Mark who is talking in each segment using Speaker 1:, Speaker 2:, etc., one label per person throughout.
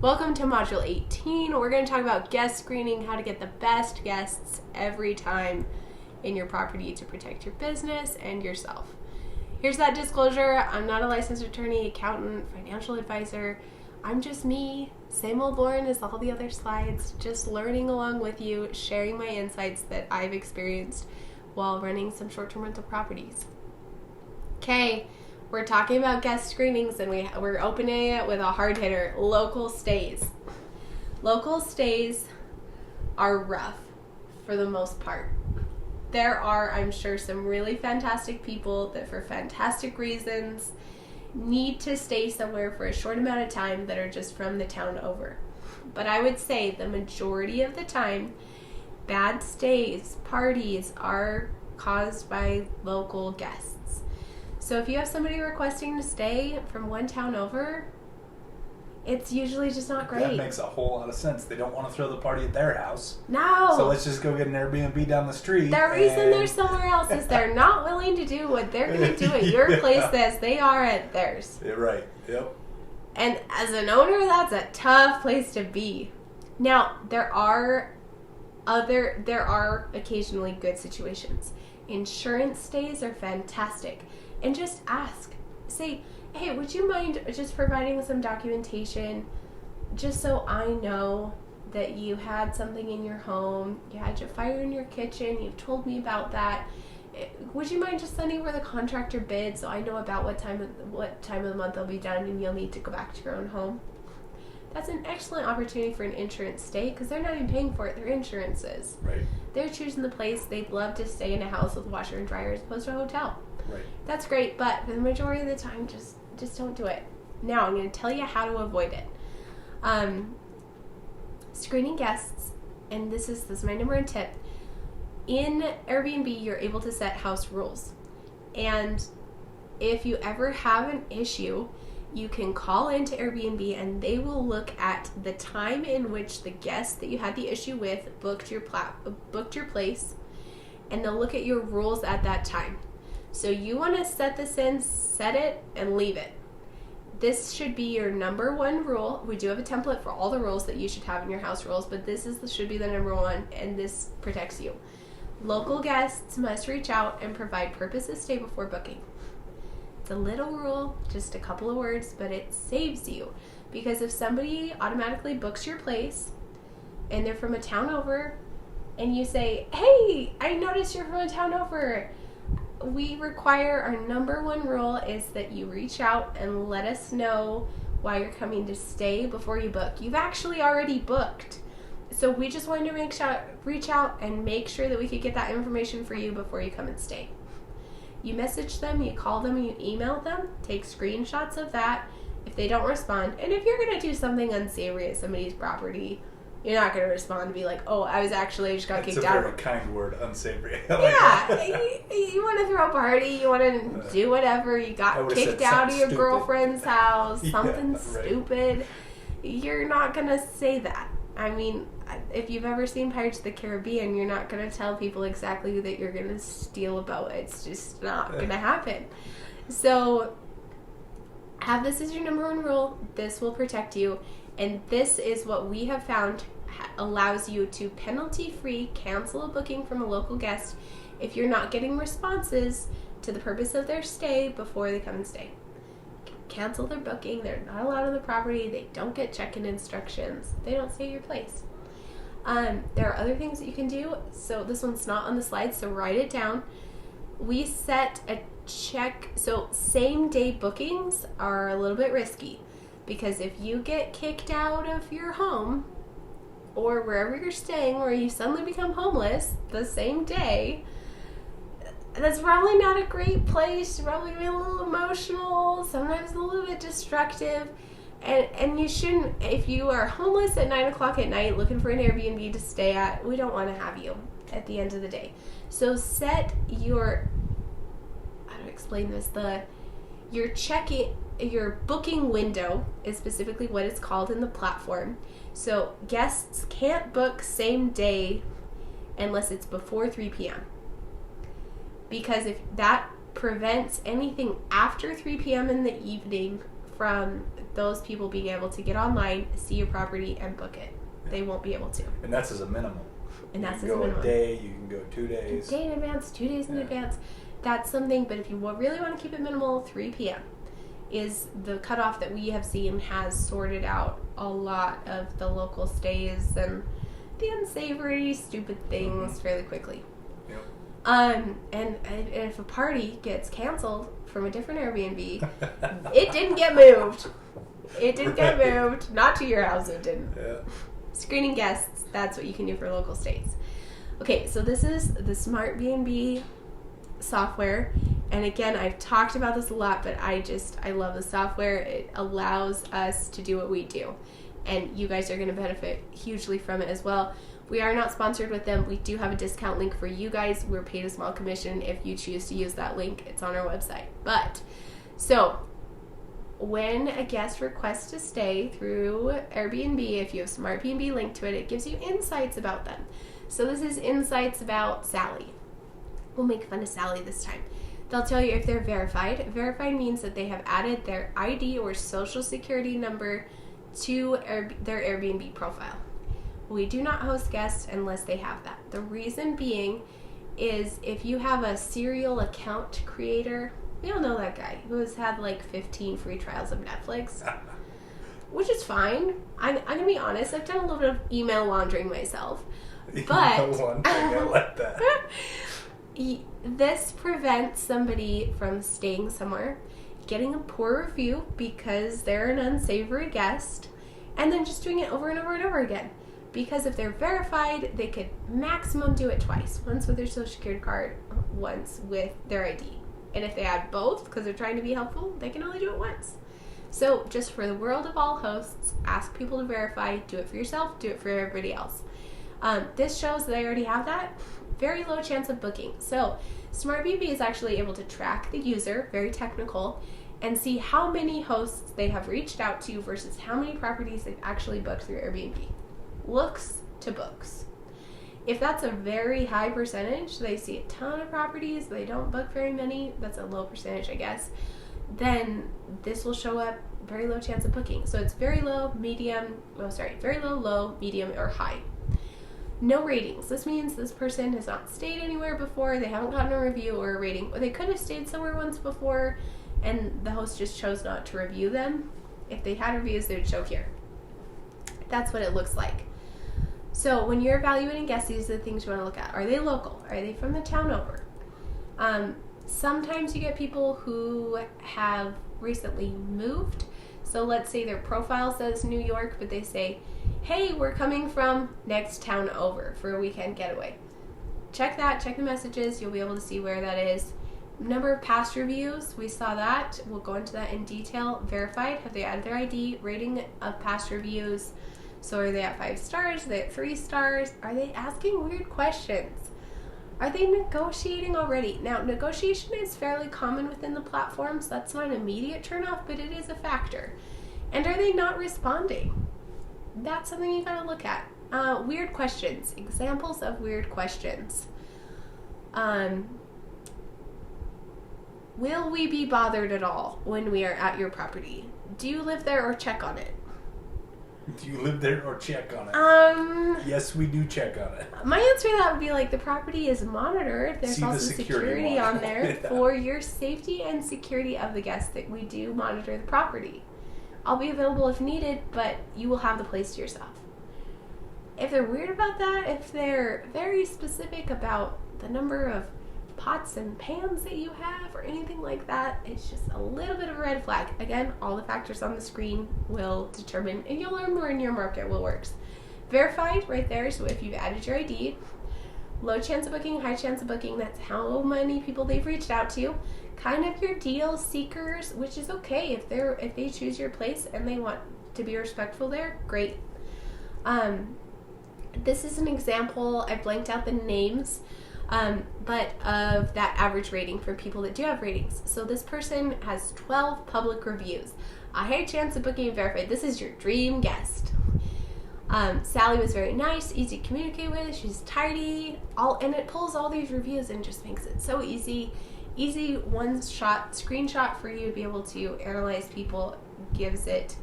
Speaker 1: Welcome to Module 18. We're going to talk about guest screening, how to get the best guests every time in your property to protect your business and yourself. Here's that disclosure. I'm not a licensed attorney, accountant, financial advisor. I'm just me, same old Lauren as all the other slides, just learning along with you, sharing my insights that I've experienced while running some short-term rental properties. Okay. We're talking about guest screenings, and we're opening it with a hard hitter, local stays. Local stays are rough for the most part. There are, I'm sure, some really fantastic people that for fantastic reasons need to stay somewhere for a short amount of time that are just from the town over. But I would say the majority of the time, bad stays, parties are caused by local guests. So if you have somebody requesting to stay from one town over, it's usually just not great.
Speaker 2: That makes a whole lot of sense. They don't want to throw the party at their house.
Speaker 1: No.
Speaker 2: So let's just go get an Airbnb down the street.
Speaker 1: The reason they're somewhere else is they're not willing to do what they're going to do at your place as they are at theirs.
Speaker 2: Yeah, right. Yep.
Speaker 1: And as an owner, that's a tough place to be. Now, there are occasionally good situations. Insurance stays are fantastic. And just ask. Say, hey, would you mind just providing some documentation just so I know that you had something in your home, you had your fire in your kitchen, you've told me about that. Would you mind just sending over the contractor bid so I know about what time of the month they'll be done and you'll need to go back to your own home? That's an excellent opportunity for an insurance stay because they're not even paying for it, their insurance is.
Speaker 2: Right.
Speaker 1: They're choosing the place. They'd love to stay in a house with a washer and dryer as opposed to a hotel.
Speaker 2: Right.
Speaker 1: That's great, but for the majority of the time, just don't do it. Now, I'm going to tell you how to avoid it. Screening guests, and this is my number one tip. In Airbnb, you're able to set house rules. And if you ever have an issue, you can call into Airbnb and they will look at the time in which the guest that you had the issue with booked your place, and they'll look at your rules at that time. So you want to set this in, set it, and leave it. This should be your number one rule. We do have a template for all the rules that you should have in your house rules, but should be the number one, and this protects you. Local guests must reach out and provide purpose of stay before booking. It's a little rule, just a couple of words, but it saves you. Because if somebody automatically books your place, and they're from a town over, and you say, hey, I noticed you're from a town over, we require, our number one rule is that you reach out and let us know why you're coming to stay before you book. You've actually already booked. So we just wanted to reach out and make sure that we could get that information for you before you come and stay. You message them, you call them, you email them, take screenshots of that if they don't respond. And if you're going to do something unsavory at somebody's property, you're not going to respond and be like, oh, I just got kicked out.
Speaker 2: It's a very kind word, unsavory.
Speaker 1: You want to throw a party, you want to do whatever, you got kicked out of your girlfriend's house, something stupid. You're not going to say that. I mean, if you've ever seen Pirates of the Caribbean, you're not going to tell people exactly that you're going to steal a boat. It's just not going to happen. So have this as your number one rule. This will protect you. And this is what we have found allows you to penalty-free cancel a booking from a local guest if you're not getting responses to the purpose of their stay before they come and stay. Cancel their booking. They're not allowed on the property. They don't get check-in instructions. They don't stay at your place. There are other things that you can do. So this one's not on the slide, so write it down. We set a check. So same-day bookings are a little bit risky. Because if you get kicked out of your home or wherever you're staying or you suddenly become homeless the same day, that's probably not a great place. You're probably going to be a little emotional, sometimes a little bit destructive. And you shouldn't, if you are homeless at 9 o'clock at night looking for an Airbnb to stay at, we don't want to have you at the end of the day. So set your, how do I explain this? Your booking window is specifically what it's called in the platform. So guests can't book same day unless it's before 3 p.m. Because if that prevents anything after 3 p.m. in the evening from those people being able to get online, see your property, and book it. Yeah. They won't be able to.
Speaker 2: And that's as a minimum.
Speaker 1: And that's
Speaker 2: as a minimum. You can go a day, you can go 2 days.
Speaker 1: A day in advance, 2 days in advance. That's something, but if you really want to keep it minimal, 3 p.m. is the cutoff that we have seen has sorted out a lot of the local stays and the unsavory, stupid things fairly quickly.
Speaker 2: Yep.
Speaker 1: And if a party gets canceled from a different Airbnb, it didn't get moved. It didn't get moved. Not to your house, it didn't.
Speaker 2: Yeah.
Speaker 1: Screening guests, that's what you can do for local stays. Okay, so this is the Smart B&B software. And again, I've talked about this a lot, but I love the software. It allows us to do what we do. And you guys are going to benefit hugely from it as well. We are not sponsored with them. We do have a discount link for you guys. We're paid a small commission if you choose to use that link. It's on our website. So when a guest requests to stay through Airbnb, if you have Smart B&B linked to it, it gives you insights about them. So this is insights about Sally. We'll make fun of Sally this time. They'll tell you if they're verified. Verified means that they have added their ID or social security number to their Airbnb profile. We do not host guests unless they have that. The reason being is if you have a serial account creator, we all know that guy who has had like 15 free trials of Netflix, which is fine. I'm going to be honest, I've done a little bit of email laundering myself. But
Speaker 2: I like that.
Speaker 1: This prevents somebody from staying somewhere, getting a poor review because they're an unsavory guest, and then just doing it over and over and over again. Because if they're verified, they could maximum do it twice. Once with their social security card, once with their ID. And if they add both, because they're trying to be helpful, they can only do it once. So just for the world of all hosts, ask people to verify, do it for yourself, do it for everybody else. This shows that I already have that. Very low chance of booking. So Smart B&B is actually able to track the user, very technical, and see how many hosts they have reached out to versus how many properties they've actually booked through Airbnb. Looks to books. If that's a very high percentage, they see a ton of properties, they don't book very many, that's a low percentage, I guess, then this will show up very low chance of booking. So it's very low, very low, medium, or high. No ratings. This means this person has not stayed anywhere before, they haven't gotten a review or a rating, or they could have stayed somewhere once before and the host just chose not to review them. If they had reviews, they would show here. That's what it looks like. So when you're evaluating guests, these are the things you want to look at. Are they local? Are they from the town over? Sometimes you get people who have recently moved. So let's say their profile says New York, but they say, hey, we're coming from next town over for a weekend getaway. Check that, check the messages. You'll be able to see where that is. Number of past reviews, we saw that. We'll go into that in detail. Verified, have they added their ID? Rating of past reviews. So are they at 5 stars? Are they at 3 stars? Are they asking weird questions? Are they negotiating already? Now, negotiation is fairly common within the platform, so that's not an immediate turnoff, but it is a factor. And are they not responding? That's something you gotta look at. Weird questions. Examples of weird questions. Will we be bothered at all when we are at your property? Do you live there or check on it?
Speaker 2: Do you live there or check on it? Yes, we do check on it.
Speaker 1: My answer to that would be like the property is monitored. There's also security on there for your safety and security of the guests that we do monitor the property. I'll be available if needed, but you will have the place to yourself. If they're weird about that, if they're very specific about the number of pots and pans that you have or anything like that, it's just a little bit of a red flag. Again, all the factors on the screen will determine, and you'll learn more in your market what works. Verified right there, so if you've added your ID, low chance of booking, high chance of booking, that's how many people they've reached out to. Kind of your deal seekers, which is okay if they choose your place and they want to be respectful there, great. This is an example, I blanked out the names, but of that average rating for people that do have ratings. So this person has 12 public reviews. A high chance of booking and verified. This is your dream guest. Sally was very nice, easy to communicate with, she's tidy, and it pulls all these reviews and just makes it so easy one shot screenshot for you to be able to analyze people, gives it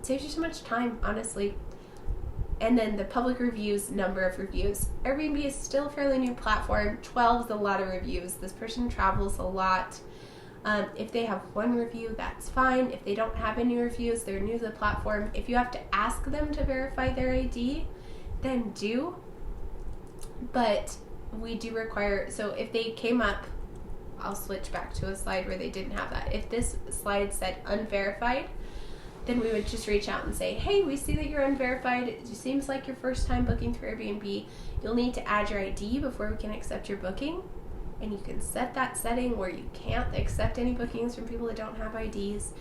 Speaker 1: Saves you so much time, honestly. And then the public reviews, number of reviews. Airbnb is still a fairly new platform. 12 is a lot of reviews. This person travels a lot. If they have one review, that's fine. If they don't have any reviews, they're new to the platform. If you have to ask them to verify their ID, then do. But we do require, so if they came up, I'll switch back to a slide where they didn't have that. If this slide said unverified, then we would just reach out and say, hey, we see that you're unverified. It just seems like your first time booking through Airbnb. You'll need to add your ID before we can accept your booking. And you can set that setting where you can't accept any bookings from people that don't have IDs.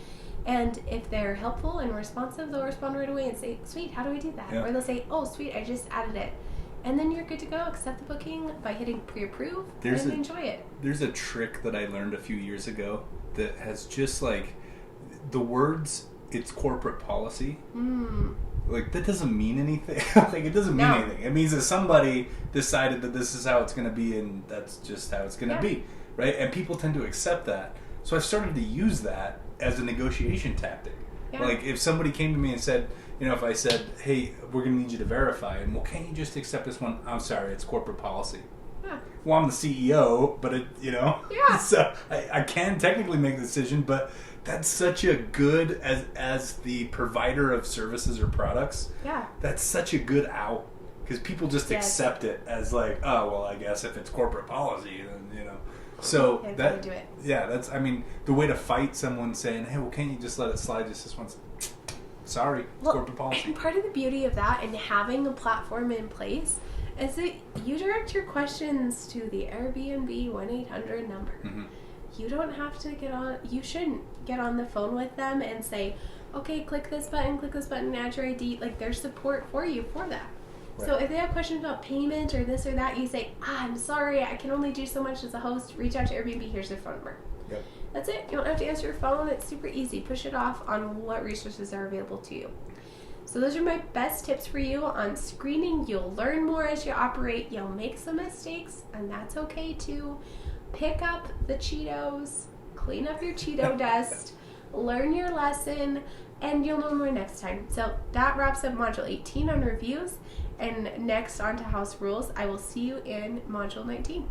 Speaker 1: And if they're helpful and responsive, they'll respond right away and say, sweet, how do I do that?
Speaker 2: Yeah.
Speaker 1: Or they'll say, oh, sweet, I just added it. And then you're good to go. Accept the booking by hitting pre-approve and enjoy it.
Speaker 3: There's a trick that I learned a few years ago that has just like the words, it's corporate policy. Like, that doesn't mean anything. Like, it doesn't mean anything. It means that somebody decided that this is how it's going to be, and that's just how it's going to be, right? And people tend to accept that. So I've started to use that as a negotiation tactic. Yeah. Like, if somebody came to me and said, you know, if I said, hey, we're going to need you to verify, and, well, can't you just accept this one? I'm sorry, it's corporate policy. Yeah. Well, I'm the CEO, but it, you know, so I can technically make the decision, but that's such a good, as the provider of services or products, that's such a good out, because people just accept it as like, oh, well, I guess if it's corporate policy, then, you know. So that,
Speaker 1: do it.
Speaker 3: That's, I mean, the way to fight someone saying, hey, well, can't you just let it slide just this once? Sorry, it's corporate policy.
Speaker 1: And part of the beauty of that and having a platform in place is that you direct your questions to the Airbnb 1-800 number. You don't have to you shouldn't get on the phone with them and say, okay, click this button, add your ID. Like, there's support for you for that. Right. So if they have questions about payment or this or that, you say, I'm sorry, I can only do so much as a host. Reach out to Airbnb, here's their phone number. Yep. That's it. You don't have to answer your phone. It's super easy. Push it off on what resources are available to you. So those are my best tips for you on screening. You'll learn more as you operate. You'll make some mistakes, and that's okay too. Pick up the Cheetos, clean up your Cheeto dust, learn your lesson, and you'll know more next time. So that wraps up Module 18 on reviews, and next on to house rules. I will see you in Module 19.